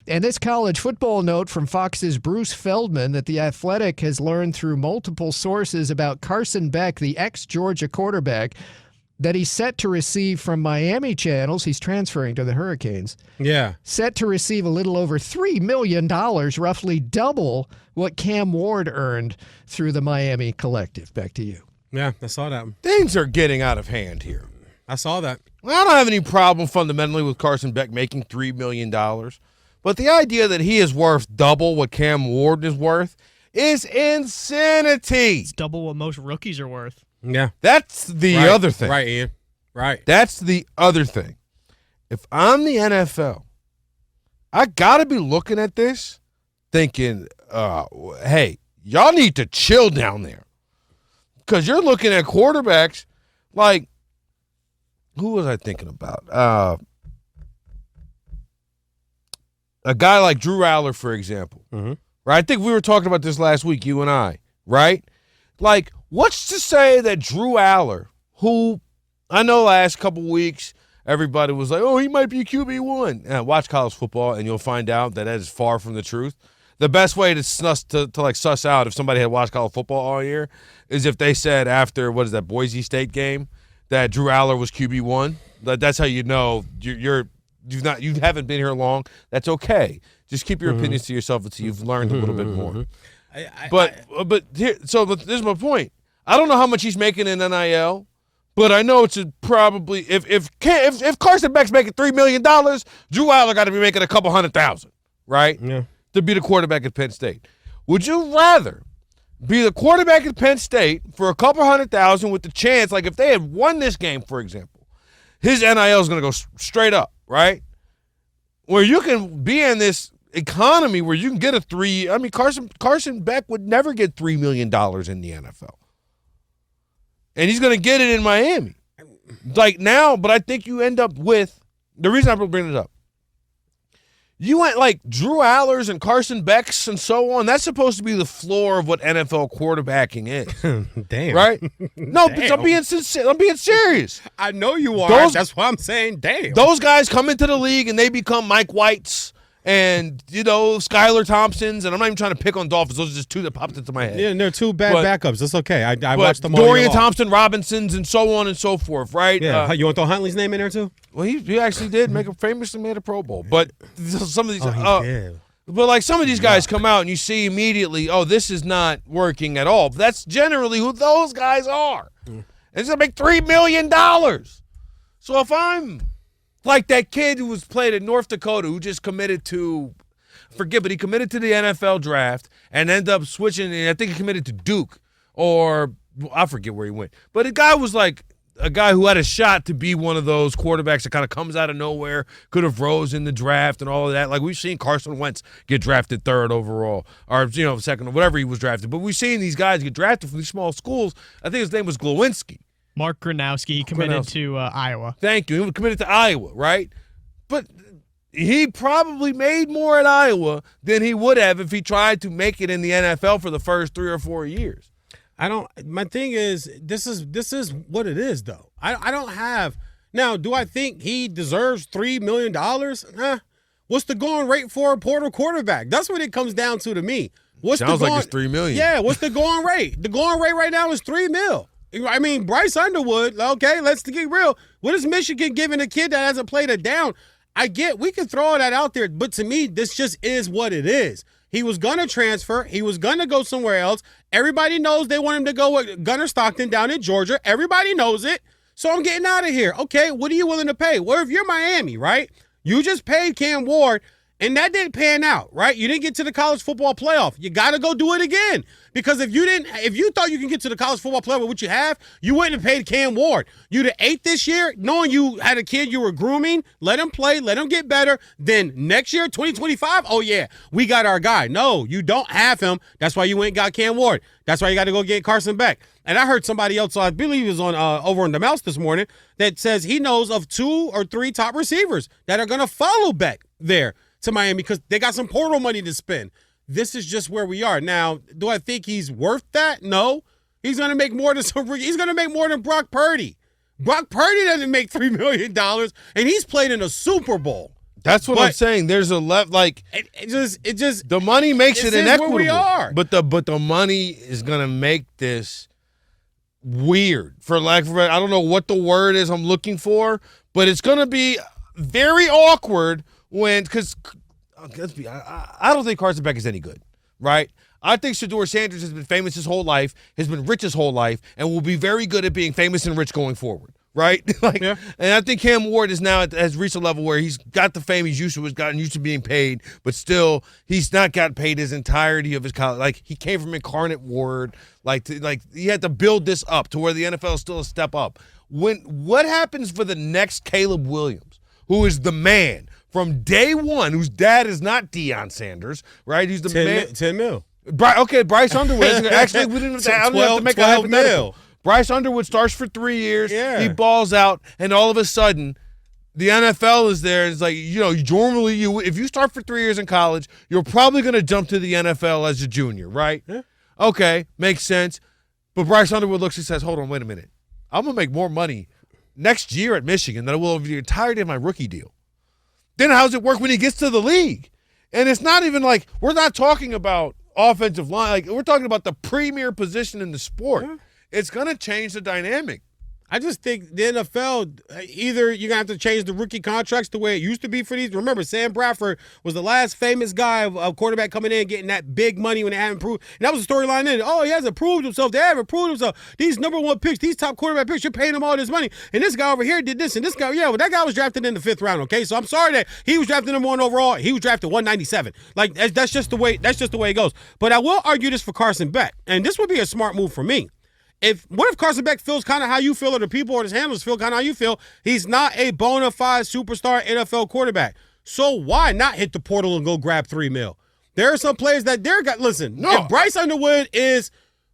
And this college football note from Fox's Bruce Feldman that The Athletic has learned through multiple sources about Carson Beck, the ex-Georgia quarterback, that he's set to receive from Miami channels. He's transferring to the Hurricanes. Yeah. Set to receive a little over $3 million, roughly double what Cam Ward earned through the Miami collective. Back to you. Yeah, I saw that. Things are getting out of hand here. I saw that. Well, I don't have any problem fundamentally with Carson Beck making $3 million. But the idea that he is worth double what Cam Ward is worth is insanity. It's double what most rookies are worth. Yeah. That's the other thing. Right, Ian. Right. That's the other thing. If I'm the NFL, I got to be looking at this thinking, hey, y'all need to chill down there. Because you're looking at quarterbacks like, who was I thinking about? A guy like Drew Aller, for example. Mm-hmm. Right? I think we were talking about this last week, you and I, right? Like, what's to say that Drew Aller, who I know last couple weeks everybody was like, oh, he might be QB1. Watch college football, and you'll find out that is far from the truth. The best way to suss out if somebody had watched college football all year is if they said after, what is that, Boise State game, that Drew Aller was QB1. That's how you know you haven't been here long. That's okay. Just keep your opinions to yourself until you've learned a little bit more. But this is my point. I don't know how much he's making in NIL, but I know it's probably if Carson Beck's making $3 million, Drew Aller got to be making a couple $100,000, right? Yeah. To be the quarterback at Penn State. Would you rather be the quarterback at Penn State for a couple $100,000 with the chance, like if they had won this game, for example, his NIL is going to go straight up, right? Where you can be in this economy where you can get Carson Beck would never get $3 million in the NFL. And he's going to get it in Miami. Like now, but I think you end up with, the reason I'm bringing it up, you went like Drew Aller's and Carson Beck's and so on. That's supposed to be the floor of what NFL quarterbacking is. Damn. Right? No, but I'm being serious. I know you are. That's why I'm saying damn. Those guys come into the league and they become Mike Whites and, Skylar Thompsons. And I'm not even trying to pick on Dolphins. Those are just two that popped into my head. Yeah, and they're two bad backups. That's okay. I watched them all. Dorian Thompson Robinsons and so on and so forth, right? Yeah. You want to throw Huntley's name in there too? Well, he actually did famously made a Pro Bowl. But some of these but like some of these guys come out and you see immediately, oh, this is not working at all. But that's generally who those guys are. And it's going to make $3 million. So if I'm like that kid who was played at North Dakota who just committed to, but he committed to the NFL draft and ended up switching, and I think he committed to Duke or I forget where he went. But the guy was like a guy who had a shot to be one of those quarterbacks that kind of comes out of nowhere, could have rose in the draft and all of that. Like we've seen Carson Wentz get drafted 3rd overall or, second or whatever he was drafted. But we've seen these guys get drafted from these small schools. I think his name was Glowinski. Mark Gronowski, he committed to Iowa. Thank you. He was committed to Iowa, right? But he probably made more at Iowa than he would have if he tried to make it in the NFL for the first 3 or 4 years. My thing is, this is what it is, though. I don't have – now, do I think he deserves $3 million? What's the going rate for a portal quarterback? That's what it comes down to me. Sounds like it's $3 million. Yeah, what's the going rate? The going rate right now is $3 million. I mean, Bryce Underwood, okay, let's get real. What is Michigan giving a kid that hasn't played a down? We can throw that out there, but to me, this just is what it is. He was going to transfer. He was going to go somewhere else. Everybody knows they want him to go with Gunnar Stockton down in Georgia. Everybody knows it. So I'm getting out of here. Okay, what are you willing to pay? Well, if you're Miami, right, you just paid Cam Ward, and that didn't pan out, right? You didn't get to the college football playoff. You got to go do it again. Because if you thought you can get to the college football playoff with what you have, you wouldn't have paid Cam Ward. You'd have ate this year, knowing you had a kid you were grooming, let him play, let him get better. Then next year, 2025, oh yeah, we got our guy. No, you don't have him. That's why you went and got Cam Ward. That's why you got to go get Carson Beck. And I heard somebody else, I believe he was on over on the Mouse this morning, that says he knows of 2 or 3 top receivers that are going to follow Beck there to Miami because they got some portal money to spend. This is just where we are. Now, do I think he's worth that? No. He's going to make more than he's going to make more than Brock Purdy. Brock Purdy doesn't make $3 million, and he's played in a Super Bowl. That's what But I'm saying. There's a like it just the money makes it this is inequitable. where we are. But the money is gonna make this weird. I don't know what the word is I'm looking for, but it's gonna be very awkward because I don't think Carson Beck is any good, right? I think Shedeur Sanders has been famous his whole life, has been rich his whole life, and will be very good at being famous and rich going forward, right? And I think Cam Ward has reached a level where he's got the fame he's gotten used to being paid, but still he's not got paid his entirety of his college. Like he came from Incarnate Word, like he had to build this up to where the NFL is still a step up. What happens for the next Caleb Williams, who is the man from day one, whose dad is not Deion Sanders, right? He's the man. 10 mil. Okay, Bryce Underwood. Actually, we didn't have to make a hypothetical. Bryce Underwood starts for 3 years. Yeah. He balls out, and all of a sudden, the NFL is there. It's like, normally if you start for 3 years in college, you're probably going to jump to the NFL as a junior, right? Yeah. Okay, makes sense. But Bryce Underwood looks and says, hold on, wait a minute. I'm going to make more money next year at Michigan than I will over the entirety of my rookie deal. Then how does it work when he gets to the league? And it's not even like we're not talking about offensive line. Like we're talking about the premier position in the sport. Yeah. It's going to change the dynamic. I just think the NFL, either you're going to have to change the rookie contracts the way it used to be for these. Remember, Sam Bradford was the last famous guy of quarterback coming in getting that big money when they haven't proved. And that was the storyline then. Oh, he hasn't proved himself. They haven't proved himself. These number one picks, these top quarterback picks, you're paying them all this money. And this guy over here did this. And this guy, that guy was drafted in the 5th round, okay? So I'm sorry that he was drafted number 1 overall. He was drafted 197. Like, that's just the way it goes. But I will argue this for Carson Beck. And this would be a smart move for me. What if Carson Beck feels kind of how you feel, or the people or his handlers feel kind of how you feel? He's not a bona fide superstar NFL quarterback. So why not hit the portal and go grab $3 million? There are some players that if Bryce Underwood is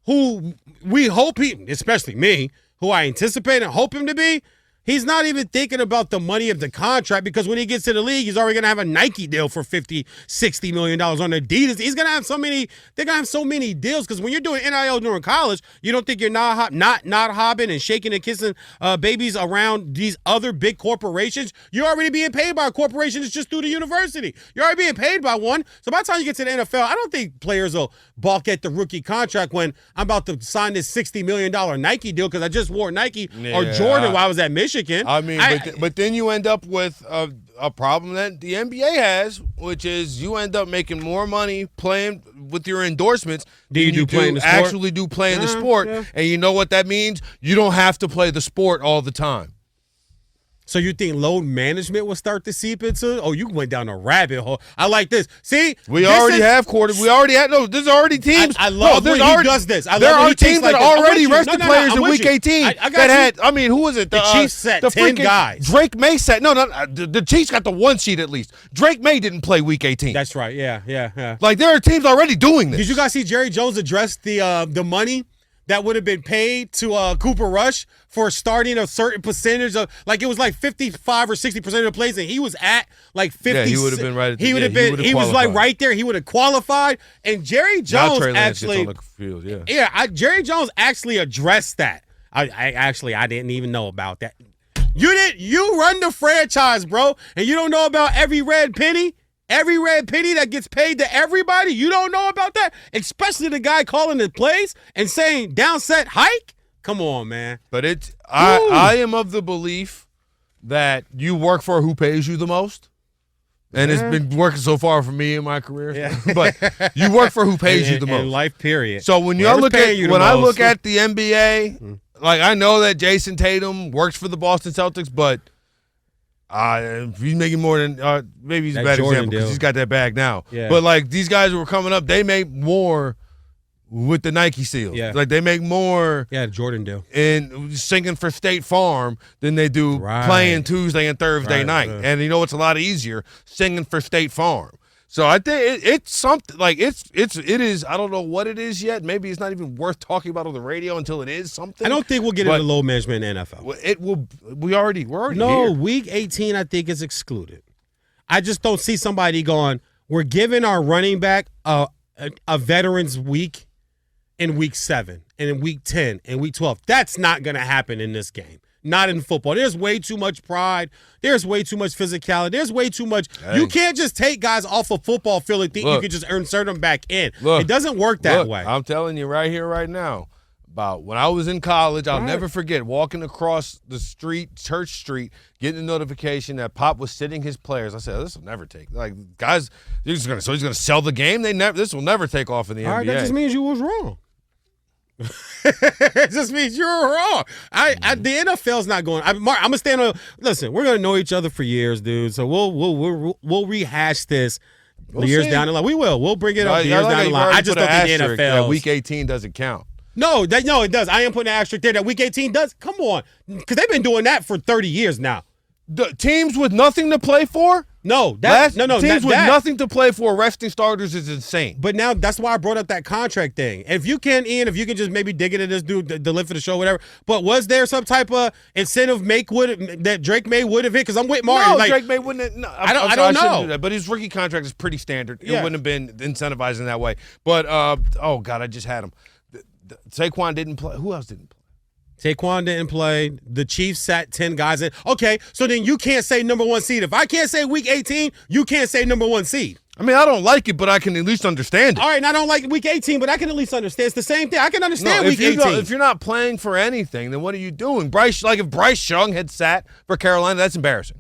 who we hope especially me, who I anticipate and hope him to be, he's not even thinking about the money of the contract, because when he gets to the league, he's already going to have a Nike deal for $50, $60 million on Adidas. He's going to have they're going to have so many deals, because when you're doing NIL during college, you don't think you're not hopping and shaking and kissing babies around these other big corporations. You're already being paid by a corporation that's just through the university. You're already being paid by one. So by the time you get to the NFL, I don't think players will balk at the rookie contract when I'm about to sign this $60 million Nike deal because I just wore Nike or Jordan while I was at Michigan. I mean, but then you end up with a problem that the NBA has, which is you end up making more money playing with your endorsements than you actually do playing the sport. Yeah. And you know what that means? You don't have to play the sport all the time. So you think load management will start to seep into? Oh, you went down a rabbit hole. I like this. See, there's already teams. I love when he does this. There are teams that already rested players in Week 18 who was it? The Chiefs set 10 guys. Drake May set. The Chiefs got the 1 seed at least. Drake May didn't play Week 18. That's right. Yeah. Like there are teams already doing this. Did you guys see Jerry Jones address the money that would have been paid to Cooper Rush for starting a certain percentage of, like it was like 55 or 60% of the plays, and he was at like 50. Yeah, he would have been right. He was like right there. He would have qualified. And Jerry Jones Jerry Jones actually addressed that. I didn't even know about that. You run the franchise, bro, and you don't know about every red penny? Every red penny that gets paid to everybody, you don't know about that? Especially the guy calling the plays and saying downset hike? Come on, man. But I am of the belief that you work for who pays you the most. And it's been working so far for me in my career. Yeah. But you work for who pays you the most. In life, period. So when I look at the NBA, like I know that Jason Tatum works for the Boston Celtics, but he's making more than maybe he's a bad example because he's got that bag now. Yeah. But like these guys who were coming up, they make more with the Nike seals. Yeah. Like they make more. Yeah, Jordan deal. And singing for State Farm than they do playing Tuesday and Thursday night. And you know it's a lot easier singing for State Farm. So I think it's something like it is. I don't know what it is yet. Maybe it's not even worth talking about on the radio until it is something. I don't think we'll get into load management in the NFL. It will. We're already no, here. Week 18 I think is excluded. I just don't see somebody going, we're giving our running back a veterans week in Week 7 and in Week 10 and Week 12. That's not going to happen in this game. not in football. There's way too much pride. There's way too much physicality. There's way too much. Hey. You can't just take guys off a football field and think you can just insert them back in. Look, it doesn't work that way. I'm telling you right here, right now, about when I was in college, I'll never forget walking across the street, Church Street, getting a notification that Pop was sitting his players. I said, this will never take. Like, guys, he's gonna sell the game. This will never take off in the NBA. All right, that just means you was wrong. It just means you're wrong. The NFL's not going. Mark, I'm gonna stand on. Listen, we're gonna know each other for years, dude. So we'll rehash this years down the line. We will. We'll bring it up years down the line. I just don't think the NFL. Week 18 doesn't count. No, it does. I am putting an asterisk there that Week 18 does. Come on, because they've been doing that for 30 years now. The teams with nothing to play for? No, teams with nothing to play for, resting starters is insane. But now that's why I brought up that contract thing. If you can, Ian, if you can just maybe dig into this dude, the live for the show, whatever. But was there some type of incentive that Drake May would have hit? Because I'm with Martin. No, Drake May wouldn't have. No, I don't know. Do that, but his rookie contract is pretty standard. It wouldn't have been incentivized in that way. But, oh, God, I just had him. Saquon didn't play. Who else didn't play? Saquon didn't play. The Chiefs sat 10 guys in. Okay, so then you can't say number one seed. If I can't say Week 18, you can't say number one seed. I mean, I don't like it, but I can at least understand it. All right, and I don't like Week 18, but I can at least understand. It's the same thing. I can understand Week 18. If you're not playing for anything, then what are you doing? If Bryce Young had sat for Carolina, that's embarrassing.